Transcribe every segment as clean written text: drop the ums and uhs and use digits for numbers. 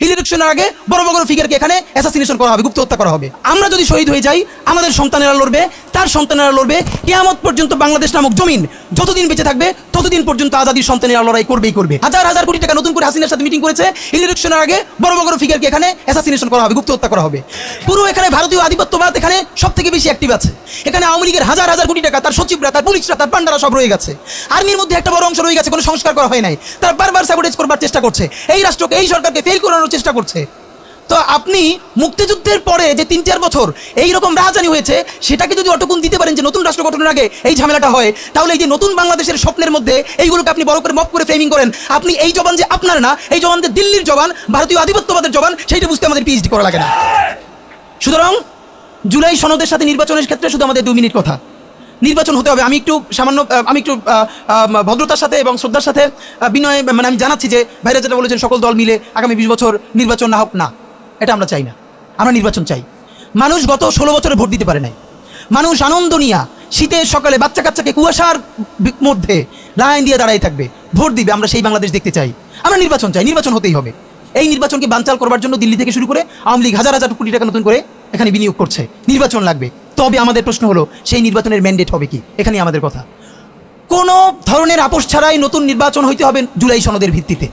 ইলেকশনের আগে বড় বড় ফিগারকে এখানে অ্যাসাসিনেশন করা হবে, গুপ্ত হত্যা করা হবে। আমরা যদি শহীদ হয়ে যাই, আমাদের সন্তানেরা লড়বে, তার সন্তানেরা লড়বে, কিয়ামত পর্যন্ত বাংলাদেশ নামক জমিন যতদিন বেঁচে থাকবে ততদিন পর্যন্ত আজাদির সন্তানেরা লড়াই করবেই করবে। হাজার হাজার কোটি টাকা নতুন করে হাসিনার সাথে মিটিং করেছে, ইলেকশনের আগে বড় বড় ফিগারকে এখানে অ্যাসাসিনেশন করা হবে, গুপ্ত হত্যা করা হবে। পুরো এখানে ভারতীয় আধিপত্যবাদ এখানে সব থেকে বেশি অ্যাক্টিভ আছে। এখানে আওয়ামী লীগের হাজার হাজার কোটি টাকা, তার সচিবরা, তার পুলিশরা, তার পান্ডারা সব রয়ে গেছে। আর্মির মধ্যে একটা বড় অংশ রয়ে গেছে, কোনো সংস্কার করা হয় নাই। তারা বারবার স্যাবোটেজ করবার চেষ্টা করছে, এই রাষ্ট্রকে, এই সরকারকে ফেল করানোর চেষ্টা করছে। তো আপনি মুক্তিযুদ্ধের পরে যে ৩-৪ বছর এইরকম রাজধানী হয়েছে, সেটাকে যদি অটকুন দিতে পারেন যে নতুন রাষ্ট্র গঠনের আগে এই ঝামেলাটা হয়, তাহলে এই যে নতুন বাংলাদেশের স্বপ্নের মধ্যে এইগুলোকে আপনি বড় করে মপ করে ফ্রেমিং করেন। আপনি এই জবান যে আপনার না, এই জবান যে দিল্লির জবান, ভারতীয় আধিপত্যবাদের জবান, সেইটা বুঝতে আমাদের পিএইচডি করা লাগে না। সুতরাং জুলাই সনদের সাথে নির্বাচনের ক্ষেত্রে শুধু আমাদের 2 মিনিট কথা। নির্বাচন হতে হবে। আমি একটু ভদ্রতার সাথে এবং শ্রদ্ধার সাথে বিনয় আমি জানাচ্ছি যে ভাইরা যেটা বলেছেন সকল দল মিলে আগামী 20 বছর নির্বাচন না হোক, না, এটা আমরা চাই না। আমরা নির্বাচন চাই। মানুষ গত 16 বছরে ভোট দিতে পারে নাই। মানুষ আনন্দ নিয়া শীতের সকালে বাচ্চা কাচ্চাকে কুয়াশার মধ্যে লাইন দিয়ে দাঁড়াই থাকবে, ভোট দিবে। আমরা সেই বাংলাদেশ দেখতে চাই। আমরা নির্বাচন চাই, নির্বাচন হতেই হবে। এই নির্বাচনকে বানচাল করবার জন্য দিল্লি থেকে শুরু করে আওয়ামী লীগ হাজার হাজার কোটি টাকা নতুন করে এখানে বিনিয়োগ করছে। নির্বাচন লাগবে। তবে আমাদের প্রশ্ন হলো, সেই নির্বাচনের ম্যান্ডেট হবে কি? এখানেই আমাদের কথা। কোনো ধরনের আপোষ ছাড়াই নতুন নির্বাচন হইতে হবে জুলাই সনদের ভিত্তিতে।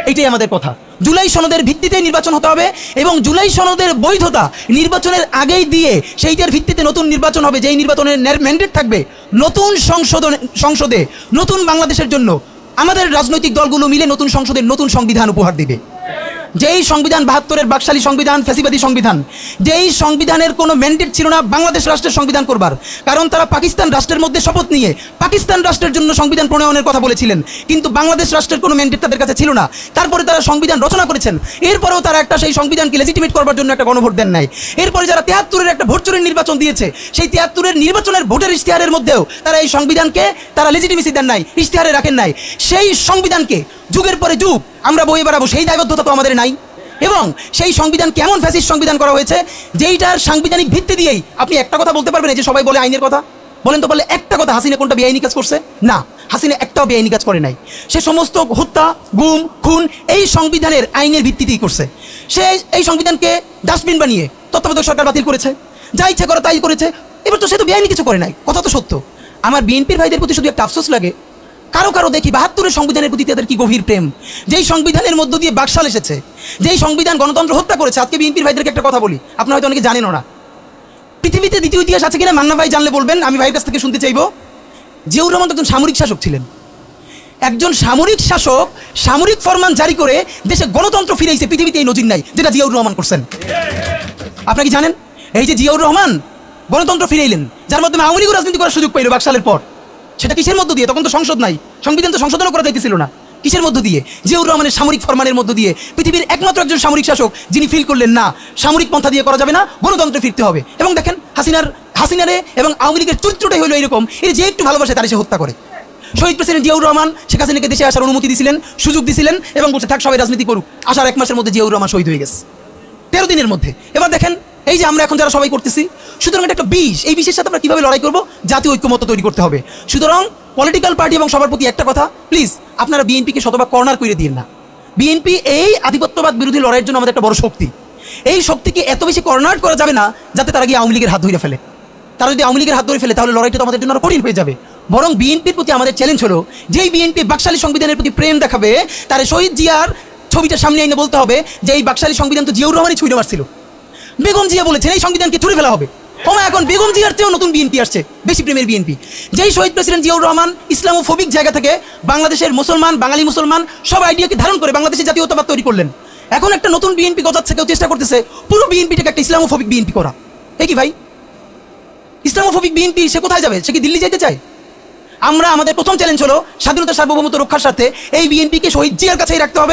এইটাই আমাদের কথা। জুলাই সনদের ভিত্তিতে নির্বাচন হতে হবে এবং জুলাই সনদের বৈধতা নির্বাচনের আগেই দিয়ে সেইটার ভিত্তিতে নতুন নির্বাচন হবে, যেই নির্বাচনের ম্যান্ডেট থাকবে নতুন সংসদে নতুন বাংলাদেশের জন্য আমাদের রাজনৈতিক দলগুলো মিলে নতুন সংসদের নতুন সংবিধান উপহার দিবে। যেই সংবিধান 72-এর বাকশালী সংবিধান, ফ্যাসিবাদী সংবিধান, যেই সংবিধানের কোনো ম্যান্ডেট ছিল না বাংলাদেশ রাষ্ট্রের সংবিধান করবার, কারণ তারা পাকিস্তান রাষ্ট্রের মধ্যে শপথ নিয়ে পাকিস্তান রাষ্ট্রের জন্য সংবিধান প্রণয়নের কথা বলেছিলেন, কিন্তু বাংলাদেশ রাষ্ট্রের কোনো ম্যান্ডেট তাদের কাছে ছিল না। তারপরে তারা সংবিধান রচনা করেছেন, এরপরেও তারা একটা সেই সংবিধানকে লেজিটিমেট করবার জন্য একটা গণভোট দেন নাই। এরপরে যারা 73-এর একটা ভোট চুরির নির্বাচন দিয়েছে, সেই 73-এর নির্বাচনের ভোটের ইশতেহারের মধ্যেও তারা এই সংবিধানকে তারা লেজিটিমেসি দেন নাই, ইশতেহারে রাখেন নাই। সেই সংবিধানকে যুগের পরে যুগ আমরা বয়ে বেড়াবো, সেই দায়বদ্ধতা তো আমাদের নাই। এবং সেই সংবিধান কেমন ফ্যাসিস্ট সংবিধান করা হয়েছে, যেইটার সাংবিধানিক ভিত্তি দিয়েই আপনি একটা কথা বলতে পারবেন, যে সবাই বলে আইনের কথা, বলেন তো পারলে একটা কথা, হাসিনা কোনটা বেআইনি কাজ করছে? না, হাসিনা একটাও বেআইনি কাজ করে নাই। সে সমস্ত হত্যা, গুম, খুন এই সংবিধানের আইনের ভিত্তিতেই করছে। সে এই সংবিধানকে ডাস্টবিন বানিয়ে তত্ত্বাবধায়ক সরকার বাতিল করেছে, যা ইচ্ছা করে তাই করেছে। এবার তো সে তো বেআইনি কিছু করে নাই, কথা তো সত্য। আমার বিএনপির ভাইদের প্রতি শুধু একটা আফসোস লাগে, কারো কারো দেখি 72-এর সংবিধানের প্রতি তাদের কি গভীর প্রেম, যেই সংবিধানের মধ্য দিয়ে বাকশাল এসেছে, যেই সংবিধান গণতন্ত্র হত্যা করেছে। আজকে বিএনপির ভাইদেরকে একটা কথা বলি, আপনারা হয়তো অনেকে জানেনও না। পৃথিবীতে দ্বিতীয় ইতিহাস আছে কিনা মান্না ভাই জানলে বলবেন, আমি ভাইয়ের কাছ থেকে শুনতে চাইবো। জিয়াউর রহমান একজন সামরিক শাসক ছিলেন। একজন সামরিক শাসক সামরিক ফরমান জারি করে দেশে গণতন্ত্র ফিরেছে, পৃথিবীতে এই নজির নাই যেটা জিয়াউর রহমান করছেন। আপনারা কি জানেন? এই যে জিয়াউর রহমান গণতন্ত্র ফিরাইলেন, যার মাধ্যমে আওয়ামী লীগ রাজনীতি করার সুযোগ পাইল বাকশালের পর, সেটা কিসের মধ্য দিয়ে? তখন তো সংসদ নাই, সংবিধান তো সংশোধনও করা যাইতেছিল না। কিসের মধ্য দিয়ে? জিয়াউর রহমানের সামরিক ফরমানের মধ্য দিয়ে। পৃথিবীর একমাত্র একজন সামরিক শাসক যিনি ফিল করলেন না, সামরিক পন্থা দিয়ে করা যাবে না, গণতন্ত্রে ফিরতে হবে। এবং দেখেন হাসিনারে এবং আওয়ামী লীগের চরিত্রটাই হলো এরকম, এর যে একটু ভালোবাসে তারা সে হত্যা করে। শহীদ প্রেসিডেন্ট জিয়াউর রহমান শেখ হাসিনাকে দেশে আসার অনুমতি দিয়েছিলেন, সুযোগ দিয়েছিলেন এবং বলছে থাক সবাই রাজনীতি করুক। আসার 1 মাসের মধ্যে জিয়াউর রহমান শহীদ হয়ে গেছে, 13 দিনের মধ্যে। এবার দেখেন এই যে আমরা এখন যারা সবাই করতেছি, সুতরাং এটা একটা বিষ। এই বিষের সাথে আমরা কীভাবে লড়াই করবো? জাতীয় ঐক্যমত্য তৈরি করতে হবে। সুতরাং পলিটিক্যাল পার্টি এবং সবার প্রতি একটা কথা, প্লিজ আপনারা বিএনপিকে শতভাগ কর্নার করে দিন না। বিএনপি এই আধিপত্যবাদ বিরোধী লড়াইয়ের জন্য আমাদের একটা বড় শক্তি। এই শক্তিকে এত বেশি কর্নার করা যাবে না যাতে তারা গিয়ে আওয়ামী লীগের হাত ধরে ফেলে। তারা যদি আওয়ামী লীগের হাত ধরে ফেলে তাহলে লড়াইটা তো আমাদের জন্য আরো কঠিন হয়ে যাবে। বরং বিএনপির প্রতি আমাদের চ্যালেঞ্জ হলো, যেই বিএনপি বাকশালী সংবিধানের প্রতি প্রেম দেখাবে, তার শহীদ জিয়ার ছবিটা সামনে এনে বলতে হবে যে এই বাকশালী সংবিধান তো জিয়াউর রহমানই ছুঁড়ে মারছিল। বেগম জিয়া বলেছেন এই সংবিধানকে ছুঁড়ে ফেলা হবে। এখন বেগম জিয়ার চেয়েও নতুন বিএনপি আসছে, বেশি প্রেমের বিএনপি। যেই শহীদ প্রেসিডেন্ট জিয়াউর রহমান ইসলামোফোবিক জায়গা থেকে বাংলাদেশের মুসলমান, বাঙালি মুসলমান সব আইডিয়াকে ধারণ করে বাংলাদেশের জাতীয়তাবাদ তৈরি করলেন। এখন একটা নতুন বিএনপি গজাচ্ছে, কেউ চেষ্টা করতেছে পুরো বিএনপিটাকে একটা ইসলামোফোবিক বিএনপি করা। এ কি ভাই? ইসলামোফোবিক বিএনপি সে কোথায় যাবে? সে কি দিল্লি যেতে চায়? আমরা আমাদের প্রথম চ্যালেঞ্জ হলো স্বাধীনতা সার্বভৌমত্ব রক্ষার স্বার্থে এই বিএনপিকে শহীদ জিয়ার কাছেই রাখতে হবে।